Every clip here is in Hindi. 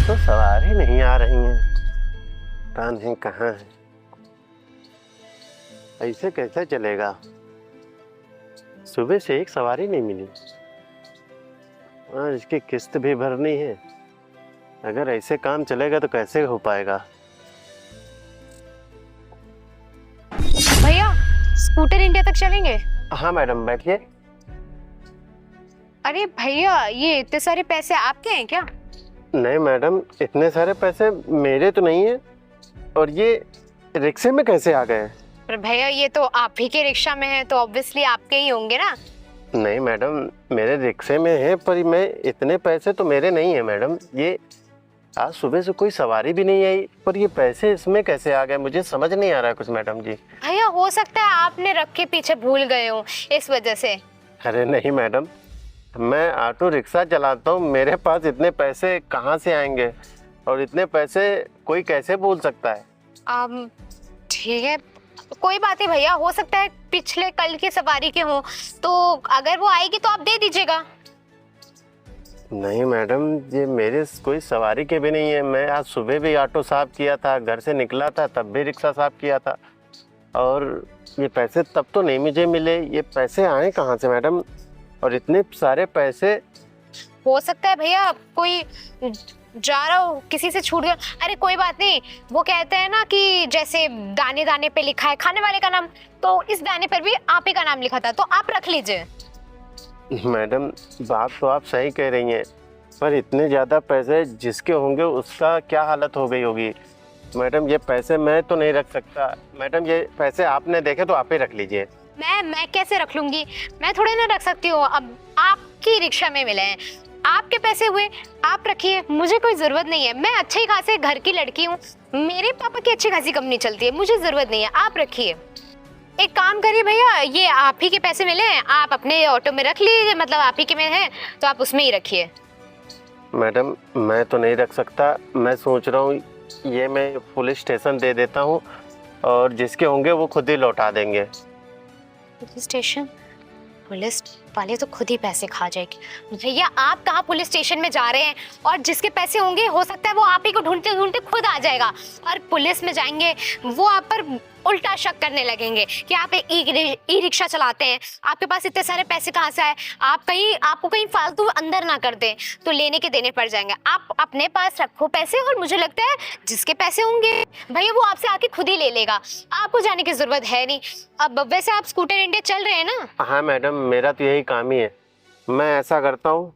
तो सवारी नहीं आ रही हैं, पता नहीं कहाँ है। ऐसे कैसे चलेगा? सुबह से एक सवारी नहीं मिली और इसकी किस्त भी भरनी है। अगर ऐसे काम चलेगा तो कैसे हो पाएगा? भैया स्कूटर इंडिया तक चलेंगे? हाँ मैडम, बैठिए। अरे भैया, ये इतने सारे पैसे आपके हैं क्या? नहीं मैडम, इतने सारे पैसे मेरे तो नहीं है। और ये रिक्शे में कैसे आ गए? पर भैया ये तो आप ही के रिक्शा में है तो ऑब्वियसली आपके ही होंगे ना। नहीं मैडम, मेरे रिक्शे में है, पर मैं इतने पैसे तो मेरे नहीं है मैडम। ये आज सुबह से कोई सवारी भी नहीं आई, पर ये पैसे इसमें कैसे आ गए मुझे समझ नहीं आ रहा है कुछ मैडम जी। भैया हो सकता है आपने रख के पीछे भूल गए हो, इस वजह से। अरे नहीं मैडम, मैं ऑटो रिक्शा चलाता हूँ, मेरे पास इतने पैसे कहाँ से आएंगे? और इतने पैसे कोई कैसे भूल सकता है? ठीक है, कोई बात नहीं भैया, हो सकता है पिछले कल की सवारी के हो, तो अगर वो आएगी तो आप दे दीजिएगा। नहीं मैडम, ये मेरे कोई सवारी के भी नहीं है। मैं आज सुबह भी ऑटो साफ किया था, घर से निकला था तब भी रिक्शा साफ किया था, और ये पैसे तब तो नहीं मुझे मिले। ये पैसे आए कहाँ से मैडम? और इतने सारे पैसे। हो सकता है भैया कोई जा रहा हो, किसी से छूट गया। अरे कोई बात नहीं, वो कहते हैं ना कि जैसे दाने दाने पे लिखा है खाने वाले का नाम, तो इस दाने पर भी आप ही का नाम लिखा था, तो आप रख लीजिए। मैडम बात तो आप सही कह रही हैं, पर इतने ज़्यादा पैसे जिसके होंगे उसका क्या हालत हो गई होगी। मैडम ये पैसे मैं तो नहीं रख सकता। मैडम ये पैसे आपने देखे तो आप ही रख लीजिए। मैं कैसे रख लूंगी? मैं थोड़े ना रख सकती हूँ। अब आपकी रिक्शा में मिले हैं, आपके पैसे हुए, आप रखिए, मुझे कोई जरूरत नहीं है। मैं अच्छे खासे घर की लड़की हूँ, मेरे पापा की अच्छी खासी कंपनी चलती है, मुझे जरूरत नहीं है, आप रखिए। एक काम करिए भैया, ये आप ही के पैसे मिले हैं, आप अपने ऑटो में रख लीजिए, मतलब आप ही के में है तो आप उसमें ही रखिए। मैडम मैं तो नहीं रख सकता। मैं सोच रहा हूँ ये मैं पुलिस स्टेशन दे देता हूँ, और जिसके होंगे वो खुद ही लौटा देंगे। Police station? पुलिस वाले तो खुद ही पैसे खा जाएगी। भैया आप कहाँ पुलिस स्टेशन में जा रहे हैं? और जिसके पैसे होंगे हो सकता है वो आप ही को ढूंढते ढूंढते खुद आ जाएगा, और पुलिस में जाएंगे वो आप पर उल्टा शक करने लगेंगे कि आप ई रिक्शा चलाते हैं, आपके पास इतने सारे पैसे कहाँ से आए। आपको कहीं फालतू अंदर ना कर दें तो लेने के देने पड़ जाएंगे। आप अपने पास रखो पैसे, और मुझे लगता है जिसके पैसे होंगे भैया वो आपसे आके खुद ही ले लेगा, आपको जाने की जरूरत है नहीं। अब वैसे आप स्कूटर इंडिया चल रहे हैं ना? हाँ मैडम, मेरा तो यही काम ही है। मैं ऐसा करता हूँ,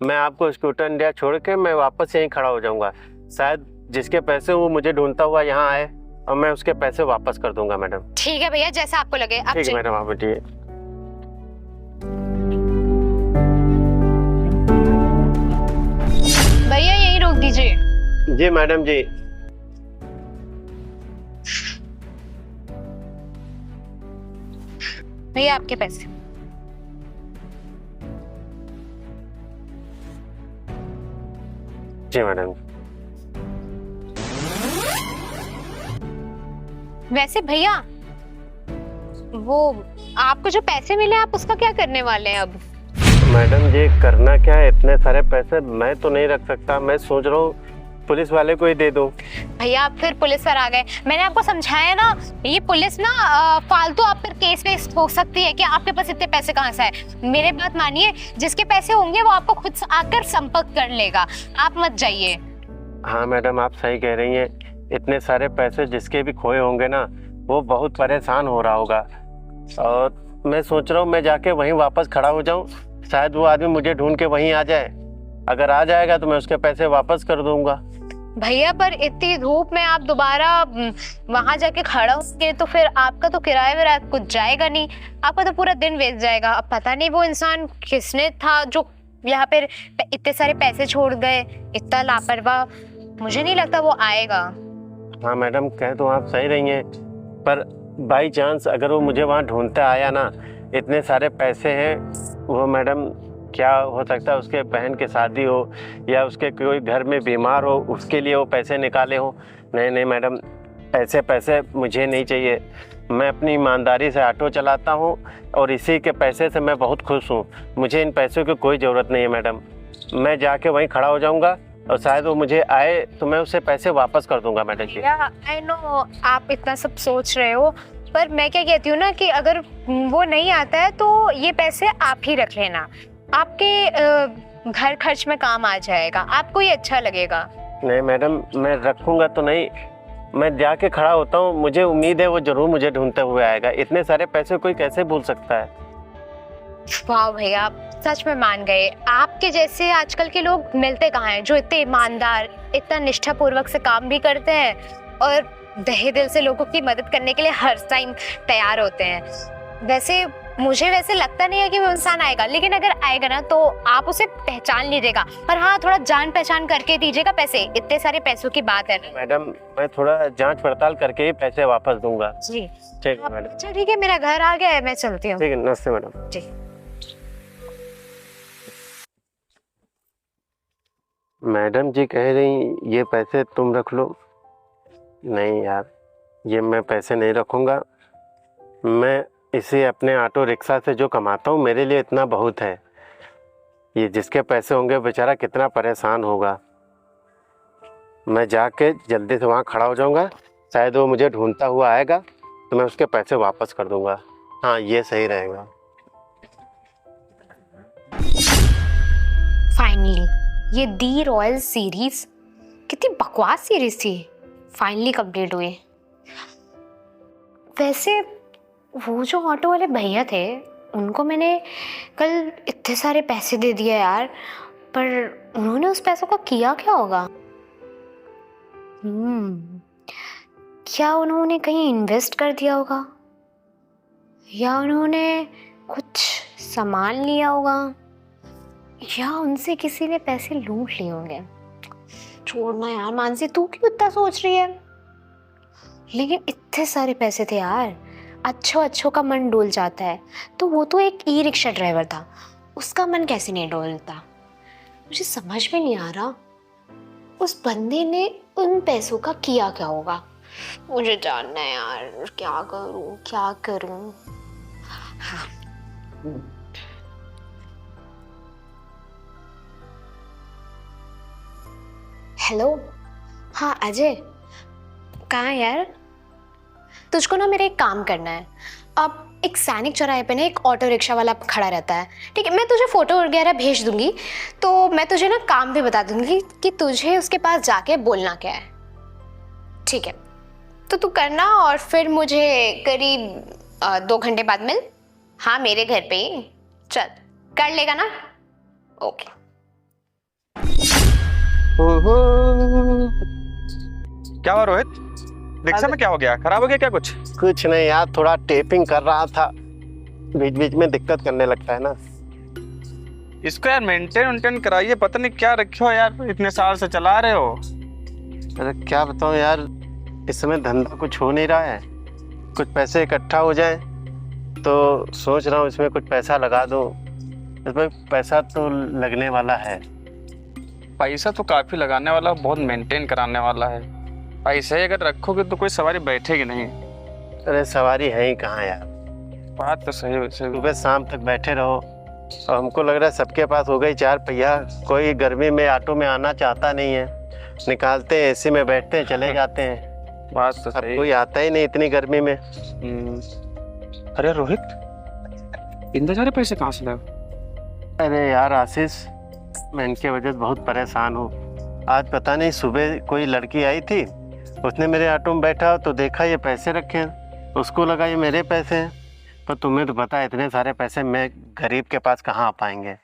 मैं आपको स्कूटर इंडिया छोड़ के मैं वापस यहीं खड़ा हो जाऊँगा। शायद जिसके पैसे वो मुझे ढूंढता हुआ यहाँ आए, और मैं उसके पैसे वापस कर दूंगा मैडम। ठीक है भैया, जैसा आपको लगे। ठीक है मैडम, आप बैठिए। भैया यही रोक दीजिए। जी मैडम जी। भैया आपके पैसे। जी मैडम। वैसे भैया वो आपको जो पैसे मिले आप उसका क्या करने वाले हैं अब? मैडम ये करना क्या है? इतने सारे पैसे मैं तो नहीं रख सकता। मैं सोच रहा हूँ पुलिस वाले को ही दे दूं। भैया आप फिर पुलिस पर आ गए। मैंने आपको समझाया ना, ये पुलिस ना फालतू आप पर केस वेस हो सकती है कि आपके पास इतने पैसे कहाँ से आए। मेरे बात मानिए, जिसके पैसे होंगे वो आपको खुद आकर संपर्क कर लेगा, आप मत जाइए। हाँ मैडम आप सही कह रही हैं। इतने सारे पैसे जिसके भी खोए होंगे ना, वो बहुत परेशान हो रहा होगा, और मैं सोच रहा हूँ मैं जाके वहीं वापस खड़ा हो जाऊँ। शायद वो आदमी मुझे ढूंढ के वहीं आ जाए। अगर आ जाएगा तो मैं उसके पैसे वापस कर दूंगा। भैया पर इतनी धूप में आप दोबारा वहां जाके खड़ा होंगे तो फिर आपका तो किराया वगैरह कुछ जाएगा नहीं, आपका तो पूरा दिन वेस्ट जाएगा। अब पता नहीं वो इंसान किसने था जो यहाँ पर इतने सारे पैसे छोड़ गए, इतना लापरवाह। मुझे नहीं लगता वो आएगा। हाँ मैडम, कह तो आप सही रही हैं, पर बाई चांस अगर वो मुझे वहाँ ढूंढते आया ना, इतने सारे पैसे हैं, वो मैडम क्या हो सकता है उसके बहन की शादी हो या उसके कोई घर में बीमार हो, उसके लिए वो पैसे निकाले हो। नहीं नहीं मैडम, ऐसे पैसे मुझे नहीं चाहिए। मैं अपनी ईमानदारी से ऑटो चलाता हूँ और इसी के पैसे से मैं बहुत खुश हूँ। मुझे इन पैसों की कोई ज़रूरत नहीं है मैडम। मैं जाके वहीं खड़ा हो जाऊँगा और शायद वो मुझे आए तो मैं उसे पैसे वापस कर दूंगा मैडम जी। या आई नो आप इतना सब सोच रहे हो, पर मैं क्या कहती हूँ ना कि अगर वो नहीं आता है तो ये पैसे आप ही रख लेना, आपके घर खर्च में काम आ जाएगा, आपको ये अच्छा लगेगा। नहीं मैडम, मैं रखूंगा तो नहीं, मैं जाके खड़ा होता हूँ, मुझे उम्मीद है वो जरूर मुझे ढूंढते हुए आएगा। इतने सारे पैसे कोई कैसे भूल सकता है। वाह भैया, आप सच में मान गए। आपके जैसे आजकल के लोग मिलते कहाँ हैं जो इतने ईमानदार, इतना निष्ठापूर्वक से काम भी करते हैं और तहे दिल से लोगों की मदद करने के लिए हर टाइम तैयार होते हैं। वैसे मुझे लगता नहीं है कि वो इंसान आएगा, लेकिन अगर आएगा ना तो आप उसे पहचान लीजिएगा, पर हाँ थोड़ा जान पहचान करके दीजिएगा पैसे, इतने सारे पैसों की बात है ना। मैडम मैं थोड़ा जांच पड़ताल करके ही पैसे वापस दूंगा। जी ठीक है मैडम। अच्छा ठीक है, मेरा घर आ गया है, मैं चलती हूँ। ठीक है, नमस्ते मैडम जी। मैडम जी कह रही ये पैसे तुम रख लो। नहीं यार, ये मैं पैसे नहीं रखूँगा। मैं इसे अपने ऑटो रिक्शा से जो कमाता हूँ मेरे लिए इतना बहुत है। ये जिसके पैसे होंगे बेचारा कितना परेशान होगा। मैं जाके जल्दी से वहाँ खड़ा हो जाऊँगा, शायद वो मुझे ढूंढता हुआ आएगा तो मैं उसके पैसे वापस कर दूँगा। हाँ ये सही रहेगा। फाइनली ये दी रॉयल सीरीज, कितनी बकवास सीरीज थी, फाइनली कंप्लीट हुई। वैसे वो जो ऑटो वाले भैया थे उनको मैंने कल इतने सारे पैसे दे दिए यार, पर उन्होंने उस पैसों का किया क्या होगा? क्या उन्होंने कहीं इन्वेस्ट कर दिया होगा, या उन्होंने कुछ सामान लिया होगा, या उनसे किसी ने पैसे लूट लिए होंगे। छोड़ना यार मानसी, तू क्यों इतना सोच रही है? लेकिन इतने सारे पैसे थे यार, अच्छों का मन डोल जाता है। तो वो तो एक ई रिक्शा ड्राइवर था, उसका मन कैसे नहीं डोलता? मुझे समझ में नहीं आ रहा उस बंदे ने उन पैसों का किया क्या होगा। मुझे जानना है यार, क्या करूं। हाँ। हेलो, हाँ अजय, कहाँ है यार? तुझको ना मेरा एक काम करना है। अब एक सैनिक चौराहे पे ना एक ऑटो रिक्शा वाला खड़ा रहता है, ठीक है? मैं तुझे फोटो वगैरह भेज दूंगी, तो मैं तुझे ना काम भी बता दूंगी कि तुझे उसके पास जाके बोलना क्या है, ठीक है? तो तू करना और फिर मुझे करीब 2 घंटे बाद मिल। हाँ मेरे घर पे ही, चल कर लेगा ना? ओके। क्या हुआ रोहित? रिक्शा में क्या हो गया? खराब हो गया क्या कुछ? कुछ नहीं यार, थोड़ा टेपिंग कर रहा था, बीच बीच में दिक्कत करने लगता है ना। इसको यार मेंटेन कराइए, पता नहीं क्या रखे हो यार, इतने साल से चला रहे हो। अरे क्या बताऊँ यार, इस समय धंधा कुछ हो नहीं रहा है। कुछ पैसे इकट्ठा हो जाए तो सोच रहा हूँ इसमें कुछ पैसा लगा दूँ। इसमें पैसा तो लगने वाला है। पैसा तो काफी लगाने वाला, बहुत मेंटेन कराने वाला है। पैसे अगर रखोगे तो कोई सवारी बैठेगी नहीं। अरे सवारी है ही कहाँ यार, बात तो सही है। सुबह शाम तक बैठे रहो और हमको लग रहा है सबके पास हो गई 4 पहिया। कोई गर्मी में ऑटो में आना चाहता नहीं है, निकालते हैं एसी में बैठते हैं चले जाते हैं। बात तो अब सही। कोई आता ही नहीं इतनी गर्मी में। अरे रोहित, इतने सारे पैसे कहाँ से लाए? अरे यार आशीष, मैं इनके वजह से बहुत परेशान हूँ। आज पता नहीं सुबह कोई लड़की आई थी, उसने मेरे ऑटो में बैठा तो देखा ये पैसे रखे हैं, उसको लगा ये मेरे पैसे हैं। पर तुम्हें तो पता है इतने सारे पैसे मैं गरीब के पास कहाँ आ पाएंगे।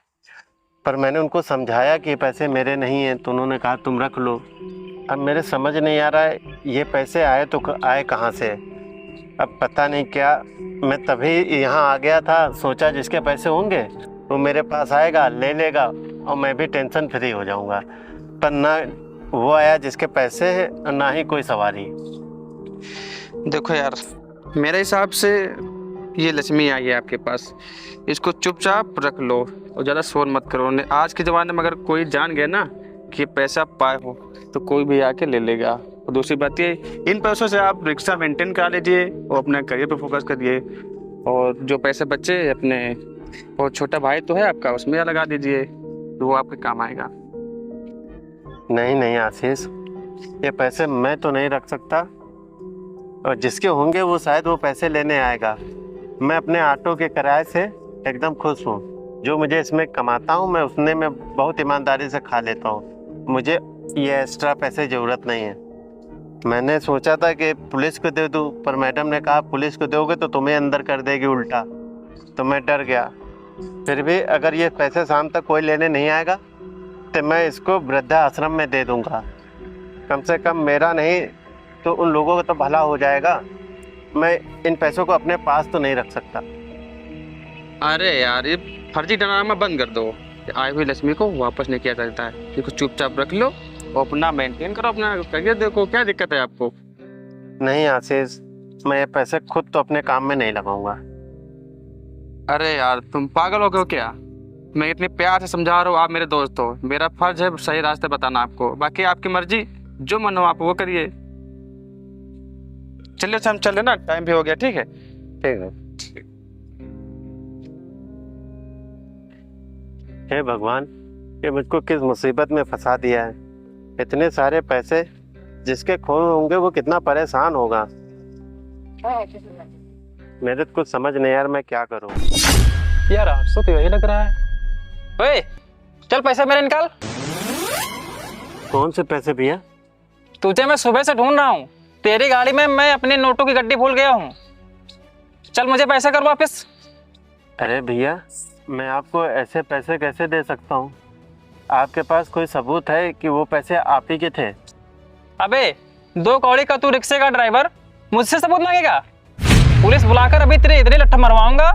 पर मैंने उनको समझाया कि ये पैसे मेरे नहीं हैं, तो उन्होंने कहा तुम रख लो। अब मेरे समझ नहीं आ रहा है ये पैसे आए तो आए कहाँ से। अब पता नहीं क्या, मैं तभी यहाँ आ गया था, सोचा जिसके पैसे होंगे वो मेरे पास आएगा ले लेगा और मैं भी टेंशन फ्री हो जाऊँगा। पर ना वो आया जिसके पैसे हैं और ना ही कोई सवारी। देखो यार, मेरे हिसाब से ये लक्ष्मी आई है आपके पास, इसको चुपचाप रख लो और ज़्यादा शोर मत करो। आज के ज़माने में अगर कोई जान गया ना कि पैसा पाए हो तो कोई भी आके ले लेगा। और दूसरी बात ये, इन पैसों से आप रिक्शा मेंटेन करा लीजिए और अपने करियर पे फोकस करिए। और जो पैसे बचे अपने, और छोटा भाई तो है आपका, उसमें लगा दीजिए तो वो आपके काम आएगा। नहीं नहीं आशीष, ये पैसे मैं तो नहीं रख सकता, और जिसके होंगे वो शायद वो पैसे लेने आएगा। मैं अपने ऑटो के किराए से एकदम खुश हूँ। जो मुझे इसमें कमाता हूँ मैं उसने में बहुत ईमानदारी से खा लेता हूँ। मुझे ये एक्स्ट्रा पैसे ज़रूरत नहीं है। मैंने सोचा था कि पुलिस को दे दूँ, पर मैडम ने कहा पुलिस को दोगे तो तुम्हें अंदर कर देगी उल्टा, तो मैं डर गया। फिर भी अगर ये पैसे शाम तक कोई लेने नहीं आएगा तो मैं इसको वृद्धा आश्रम में दे दूँगा। कम से कम मेरा नहीं तो उन लोगों का तो भला हो जाएगा। मैं इन पैसों को अपने पास तो नहीं रख सकता। अरे यार, ये फर्जी ड्रामा बंद कर दो। आई हुई लक्ष्मी को वापस नहीं किया जाता है। इसको चुपचाप रख लो और अपना मेंटेन करो, अपना करियर देखो। क्या दिक्कत है आपको? नहीं आशीष, मैं ये पैसे खुद तो अपने काम में नहीं लगाऊंगा। अरे यार, तुम पागल हो गए हो क्या? मैं इतने प्यार से समझा रहा हूँ, आप मेरे दोस्त हो। मेरा फर्ज है सही रास्ते बताना आपको, बाकी आपकी मर्जी, जो मन हो आप वो करिए। चलिए हम चल लेना, टाइम भी हो गया। ठीक है? ठीक है। हे भगवान, ये मुझको किस मुसीबत में फंसा दिया है। इतने सारे पैसे, जिसके खोए होंगे वो कितना परेशान होगा। मेरे तो कुछ समझ नहीं यार, मैं क्या करूं। यार 800 तो यही लग रहा है। ओए, चल पैसे मेरे निकाल। कौन से पैसे भैया? तुझे मैं सुबह से ढूंढ रहा हूँ। तेरी गाड़ी में मैं अपने नोटों की गड्डी भूल गया हूँ। चल मुझे पैसे कर वापस। अरे भैया, मैं आपको ऐसे पैसे कैसे दे सकता हूँ? आपके पास कोई सबूत है कि वो पैसे आप ही के थे? अबे 2 कौड़ी का तू रिक्शे का ड्राइवर, मुझसे सबूत मांगेगा? पुलिस बुलाकर अभी तेरे इतने लट्ठा मरवाऊंगा।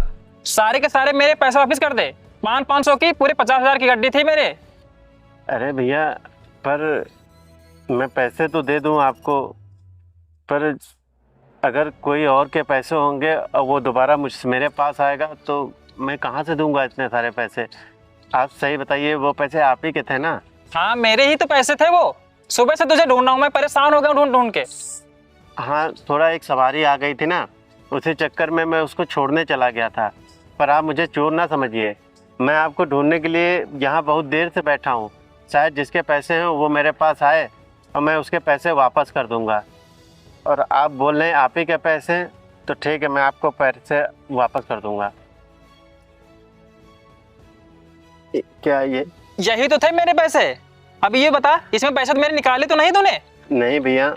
सारे के सारे मेरे पैसे वापस कर दे। 500 की पूरे 50,000 की गड्डी थी मेरे। अरे भैया, पर मैं पैसे तो दे दूँ आपको, पर अगर कोई और के पैसे होंगे और वो दोबारा मेरे पास आएगा तो मैं कहाँ से दूंगा इतने सारे पैसे? आप सही बताइए, वो पैसे आप ही के थे ना? हाँ, मेरे ही तो पैसे थे वो। सुबह से तुझे ढूंढ रहा हूँ, मैं परेशान हो गया ढूंढ ढूंढ के। हाँ, थोड़ा एक सवारी आ गई थी ना, उसी चक्कर में मैं उसको छोड़ने चला गया था। पर आप मुझे चोर ना समझिए। मैं आपको ढूंढने के लिए यहाँ बहुत देर से बैठा हूँ। शायद जिसके पैसे हैं वो मेरे पास आए और मैं उसके पैसे वापस कर दूँगा। और आप बोल रहे हैं आप ही के पैसे हैं, तो ठीक है, मैं आपको पैसे वापस कर दूँगा। क्या ये? यही तो थे मेरे पैसे। अभी ये बता, इसमें पैसे तो मेरे निकाले तो नहीं तूने? नहीं भैया,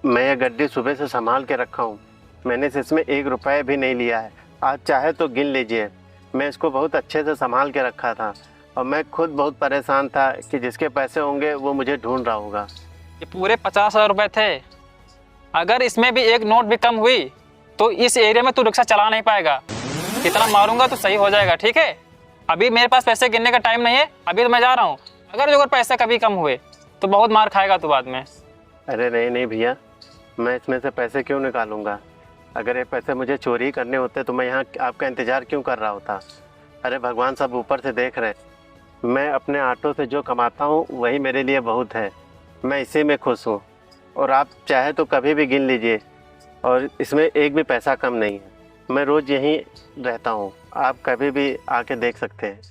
मैं ये गड्डी सुबह से संभाल के रखा हूँ। मैंने इसमें 1 रुपये भी नहीं लिया है। आज चाहे तो गिन लीजिए। मैं इसको बहुत अच्छे से संभाल के रखा था और मैं खुद बहुत परेशान था कि जिसके पैसे होंगे वो मुझे ढूंढ रहा होगा। ये पूरे 50,000 रुपए थे। अगर इसमें भी एक नोट भी कम हुई तो इस एरिया में तू रिक्शा चला नहीं पाएगा। इतना मारूंगा तो सही हो जाएगा, ठीक है? अभी मेरे पास पैसे गिनने का टाइम नहीं है, अभी तो मैं जा रहा हूँ। अगर पैसे कभी कम हुए तो बहुत मार खाएगा तू बाद में। अरे नहीं नहीं भैया, मैं इसमें से पैसे क्यों निकालूंगा? अगर ये पैसे मुझे चोरी करने होते तो मैं यहाँ आपका इंतज़ार क्यों कर रहा होता? अरे भगवान सब ऊपर से देख रहे हैं। मैं अपने ऑटो से जो कमाता हूँ वही मेरे लिए बहुत है। मैं इसी में खुश हूँ और आप चाहे तो कभी भी गिन लीजिए, और इसमें एक भी पैसा कम नहीं है। मैं रोज़ यहीं रहता हूँ, आप कभी भी आके देख सकते हैं।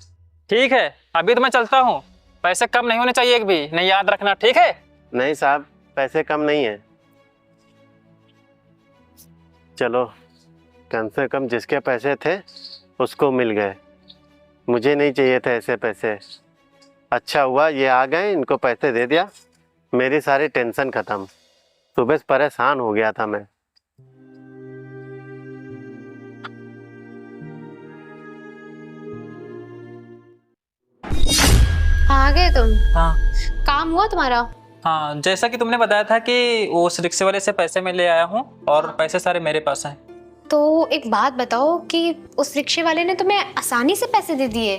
ठीक है, अभी तो मैं चलता हूँ। पैसे कम नहीं होने चाहिए एक भी, नहीं याद रखना, ठीक है? नहीं साहब, पैसे कम नहीं है। चलो, कम से कम जिसके पैसे थे उसको मिल गए। मुझे नहीं चाहिए थे ऐसे पैसे। अच्छा हुआ ये आ गए, इनको पैसे दे दिया, मेरी सारी टेंशन ख़त्म। सुबह से परेशान हो गया था मैं। आ गए तुम? हाँ काम हुआ तुम्हारा? हाँ, जैसा कि तुमने बताया था कि उस रिक्शे वाले से पैसे मैं ले आया हूँ और पैसे सारे मेरे पास हैं। तो एक बात बताओ कि उस रिक्शे वाले ने तुम्हें आसानी से पैसे दे दिए?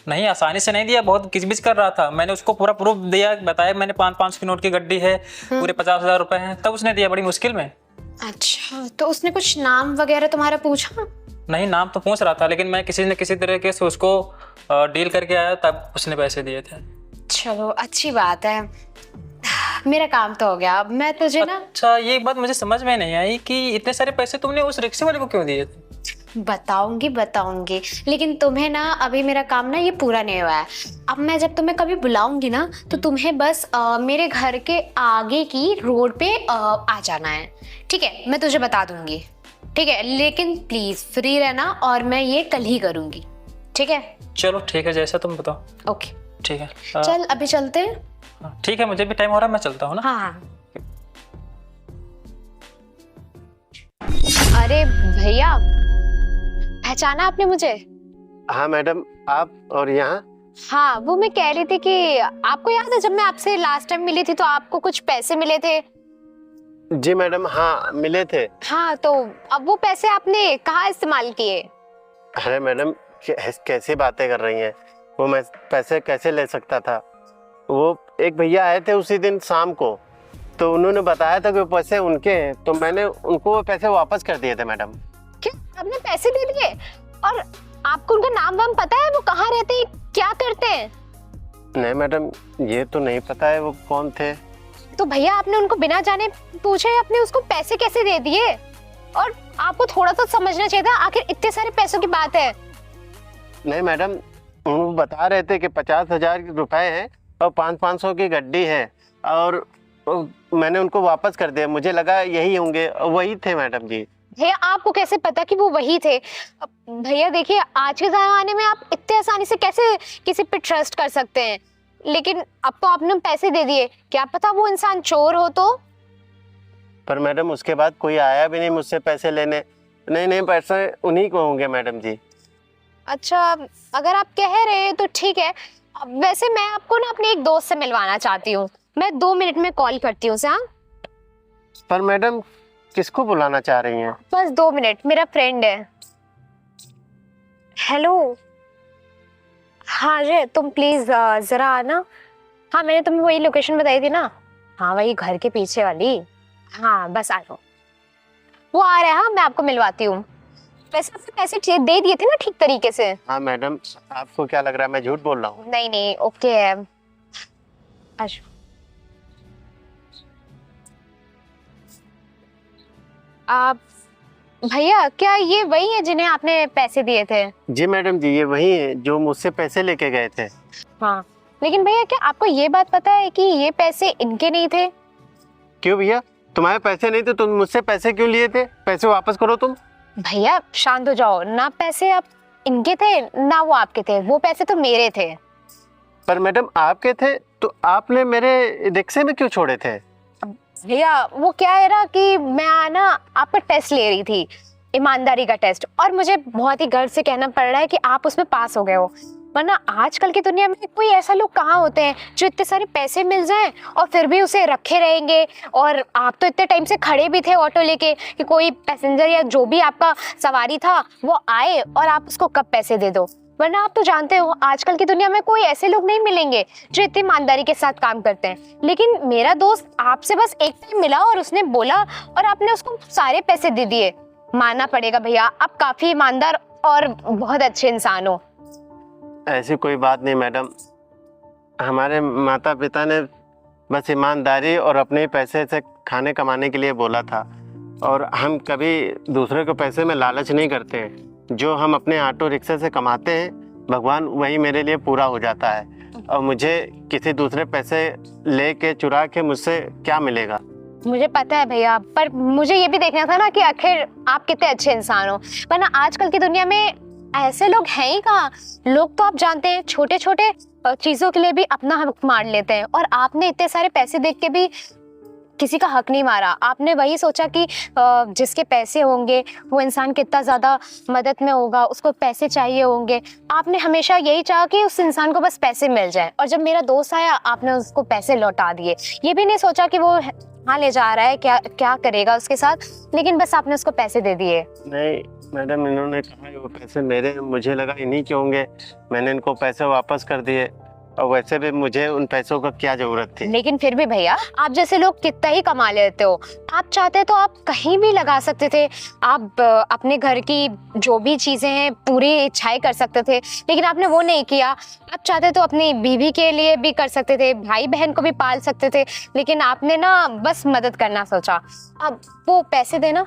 नहीं, आसानी से नहीं दिया, बहुत किचबिच कर रहा था। मैंने उसको पूरा प्रूफ दिया, बताया मैंने 500 की नोट की गड्डी है, पूरे 50,000 रुपए हैं, तब उसने दिया बड़ी मुश्किल में। अच्छा, तो उसने कुछ नाम वगैरह तुम्हारा पूछा? नहीं, नाम तो पूछ रहा था, लेकिन मैं किसी न किसी तरीके से उसको डील करके आया, तब उसने पैसे दिए थे। चलो अच्छी बात है, मेरा काम तो हो गया। अब मैं तुझे ना, अच्छा, ये एक बात मुझे समझ में नहीं आई कि इतने सारे पैसे तुमने उस रिक्शे वाले को क्यों दिए थे? बताऊंगी बताऊंगी, लेकिन तुम्हें ना अभी मेरा काम ना ये पूरा नहीं हुआ है। अब मैं जब तुम्हें कभी बुलाऊंगी ना तो तुम्हें बस मेरे घर के आगे की रोड पे आ जाना है, ठीक है? मैं तुझे बता दूंगी, ठीक है? लेकिन प्लीज फ्री रहना और मैं ये कल ही करूंगी, ठीक है? चलो ठीक है, जैसा तुम बताओ। ओके ठीक है। चल अभी चलते हैं। ठीक है, मुझे भी टाइम हो रहा है, मैं चलता हूँ ना। हाँ हाँ। अरे भैया, पहचाना आपने मुझे? हाँ मैडम, आप और यहाँ? हाँ, वो मैं कह रही थी कि आपको याद है जब मैं आपसे लास्ट टाइम मिली थी तो आपको कुछ पैसे मिले थे? जी मैडम, हाँ मिले थे। हाँ, तो अब वो पैसे आपने कहाँ इस्तेमाल किए? अरे मैडम, कैसी बातें कर रही हैं? वो मैं पैसे कैसे ले सकता था? वो एक भैया आए थे उसी दिन शाम को, तो उन्होंने बताया था कि वो पैसे उनके हैं, तो मैंने उनको वो पैसे वापस कर दिए थे मैडम। क्या आपने पैसे दे दिए? और आपको उनका नाम वाम पता है? वो कहाँ रहते हैं, क्या करते हैं? नहीं मैडम, ये तो नहीं पता है वो कौन थे। तो भैया आपने उनको बिना जाने पूछे आपने उसको पैसे कैसे दे दिए? और आपको थोड़ा तो समझना चाहिए था, आखिर इतने सारे पैसों की बात है। नहीं मैडम, वो बता रहे थे कि 50,000 रुपए हैं और 500 की गड्डी है, और मैंने उनको वापस कर दिया। मुझे लगा यही होंगे, वही थे मैडम जी। भैया आपको कैसे पता कि वो वही थे? भैया देखिए, आज के जमाने में आप इतने आसानी से कैसे किसी पे ट्रस्ट कर सकते हैं? लेकिन अब तो आपने पैसे दे दिए, क्या पता वो इंसान चोर हो तो? पर मैडम उसके बाद कोई आया भी नहीं मुझसे पैसे लेने। नहीं, पैसे उन्हीं को होंगे मैडम जी। अच्छा, अगर आप कह रहे हैं तो ठीक है। अब वैसे मैं आपको ना अपने एक दोस्त से मिलवाना चाहती हूँ, मैं 2 मिनट में कॉल करती हूँ उसे। हाँ, पर मैडम किसको बुलाना चाह रही हैं? बस 2 मिनट, मेरा फ्रेंड है। हेलो, हाँ रे, तुम प्लीज जरा आना। हाँ, मैंने तुम्हें वही लोकेशन बताई थी ना? हाँ, वही घर के पीछे वाली। हाँ, बस आ जाओ, वो आ रहा है। हाँ, मैं आपको मिलवाती हूँ। वैसे आपने पैसे दे दिए थे ना ठीक तरीके से? हाँ मैडम, आपको क्या लग रहा है मैं झूठ बोल रहा हूँ? नहीं नहीं, ओके है। अच्छा, आप भैया, क्या ये वही है जिन्हें आपने पैसे दिए थे? जी मैडम जी, ये वही है जो मुझसे पैसे लेके गए थे। हाँ, लेकिन भैया क्या आपको ये बात पता है कि ये पैसे इनके नहीं थे? क्यों भैया, तुम्हारे पैसे नहीं तो तुम मुझसे पैसे क्यों लिए थे? पैसे वापस करो तुम। भैया शांत हो जाओ ना, पैसे आप इनके थे ना वो आपके थे, वो पैसे तो मेरे थे। पर मैडम आपके थे तो आपने मेरे रिक्शे में क्यों छोड़े थे? भैया वो क्या है ना कि मैं ना आपका टेस्ट ले रही थी, ईमानदारी का टेस्ट, और मुझे बहुत ही गर्व से कहना पड़ रहा है कि आप उसमें पास हो गए हो। वरना आजकल की दुनिया में कोई ऐसा लोग कहाँ होते हैं जो इतने सारे पैसे मिल जाएं और फिर भी उसे रखे रहेंगे। और आप तो इतने टाइम से खड़े भी थे ऑटो लेके कि कोई पैसेंजर या जो भी आपका सवारी था वो आए और आप उसको कब पैसे दे दो। वरना आप तो जानते हो आजकल की दुनिया में कोई ऐसे लोग नहीं मिलेंगे जो इतनी ईमानदारी के साथ काम करते हैं। लेकिन मेरा दोस्त आपसे बस एक टाइम मिला और उसने बोला और आपने उसको सारे पैसे दे दिए। मानना पड़ेगा भैया, आप काफी ईमानदार और बहुत अच्छे इंसान हो। ऐसी कोई बात नहीं मैडम, हमारे माता पिता ने बस ईमानदारी और अपने ही पैसे से खाने कमाने के लिए बोला था, और हम कभी दूसरे को पैसे में लालच नहीं करते हैं। जो हम अपने ऑटो रिक्शे से कमाते हैं, भगवान वही मेरे लिए पूरा हो जाता है, और मुझे किसी दूसरे पैसे लेके चुरा के मुझसे क्या मिलेगा? मुझे पता है भैया, पर मुझे ये भी देखना था ना कि आखिर आप कितने अच्छे इंसान हो। वरना आजकल की दुनिया में ऐसे लोग हैं ही कहाँ। लोग तो आप जानते हैं छोटे छोटे चीजों के लिए भी अपना हक मार लेते हैं, और आपने इतने सारे पैसे देख के भी किसी का हक नहीं मारा। आपने वही सोचा कि जिसके पैसे होंगे वो इंसान कितना ज़्यादा मदद में होगा, उसको पैसे चाहिए होंगे। आपने हमेशा यही चाहा कि उस इंसान को बस पैसे मिल जाए, और जब मेरा दोस्त आया आपने उसको पैसे लौटा दिए। ये भी नहीं सोचा कि वो कहाँ ले जा रहा है, क्या क्या करेगा उसके साथ, लेकिन बस आपने उसको पैसे दे दिए। नहीं मैडम, इन्होंने कहा कि वो पैसे मेरे, मुझे लगा इन्हीं के होंगे, मैंने इनको पैसे वापस कर दिए, और वैसे भी मुझे उन पैसों का क्या जरूरत थी। लेकिन फिर भी भैया, आप जैसे लोग कितना ही कमा लेते हो। आप चाहते तो आप कहीं भी लगा सकते थे, आप अपने घर की जो भी चीजें हैं पूरी इच्छाएं कर सकते थे, लेकिन आपने वो नहीं किया। आप चाहते तो अपनी बीवी के लिए भी कर सकते थे, भाई बहन को भी पाल सकते थे, लेकिन आपने ना बस मदद करना सोचा। अब वो पैसे देना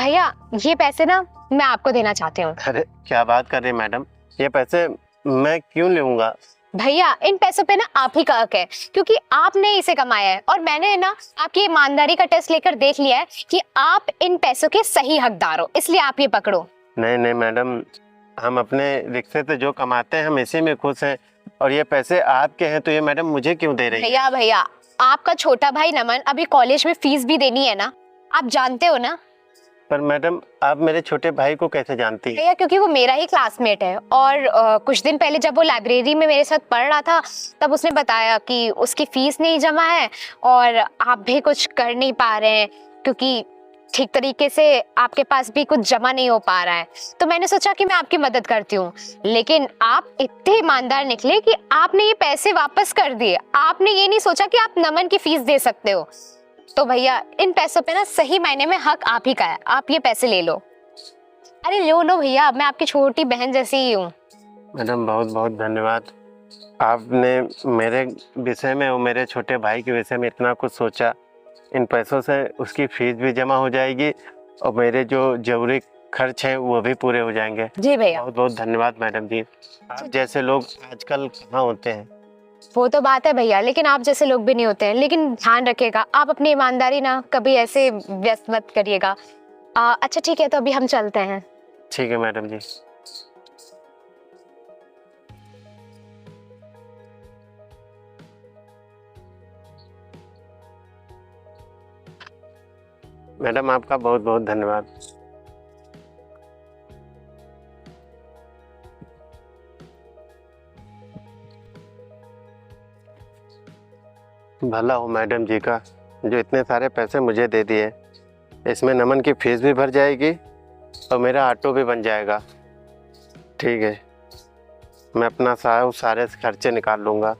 भैया ये पैसे ना मैं आपको देना चाहती हूँ। अरे क्या बात कर रही मैडम, ये पैसे मैं क्यों लूँगा? भैया इन पैसों पे ना आप ही का हक है, क्योंकि आपने इसे कमाया है और मैंने ना आपकी ईमानदारी का टेस्ट लेकर देख लिया है कि आप इन पैसों के सही हकदार हो, इसलिए आप ये पकड़ो। नहीं नहीं मैडम, हम अपने रिक्शे से जो कमाते हैं हम इसी में खुश हैं, और ये पैसे आपके हैं तो ये मैडम मुझे क्यों दे रही है? भैया आपका छोटा भाई नमन अभी कॉलेज में फीस भी देनी है ना, आप जानते हो ना। पर मैडम आप मेरे छोटे भाई को कैसे जानती हैं? भैया क्योंकि वो मेरा ही क्लासमेट है और कुछ दिन पहले जब वो लाइब्रेरी में मेरे साथ पढ़ रहा था तब उसने बताया कि उसकी फीस नहीं जमा है और आप भी कुछ कर नहीं पा रहे हैं क्योंकि ठीक तरीके से आपके पास भी कुछ जमा नहीं हो पा रहा है, तो मैंने सोचा कि मैं आपकी मदद करती हूँ। लेकिन आप इतने ईमानदार निकले कि आपने ये पैसे वापस कर दिए, आपने ये नहीं सोचा कि आप नमन की फीस दे सकते हो। तो भैया इन पैसों पे ना सही मायने में हक आप ही का है, आप ये पैसे ले लो। अरे लो भैया, मैं आपकी छोटी बहन जैसी ही हूँ। मैडम बहुत बहुत धन्यवाद, आपने मेरे विषय में और मेरे छोटे भाई के विषय में इतना कुछ सोचा। इन पैसों से उसकी फीस भी जमा हो जाएगी और मेरे जो जरूरी खर्च हैं वो भी पूरे हो जाएंगे। जी भैया बहुत बहुत धन्यवाद मैडम जी। आप जैसे लोग आजकल कहाँ होते हैं? वो तो बात है भैया, लेकिन आप जैसे लोग भी नहीं होते हैं। लेकिन ध्यान रखिएगा, आप अपनी ईमानदारी ना कभी ऐसे व्यस्त मत करिएगा। अच्छा ठीक है, तो अभी हम चलते हैं। ठीक है मैडम जी। मैडम आपका बहुत बहुत धन्यवाद। भला हो मैडम जी का जो इतने सारे पैसे मुझे दे दिए। इसमें नमन की फीस भी भर जाएगी और मेरा ऑटो भी बन जाएगा। ठीक है, मैं अपना सारे खर्चे निकाल लूँगा।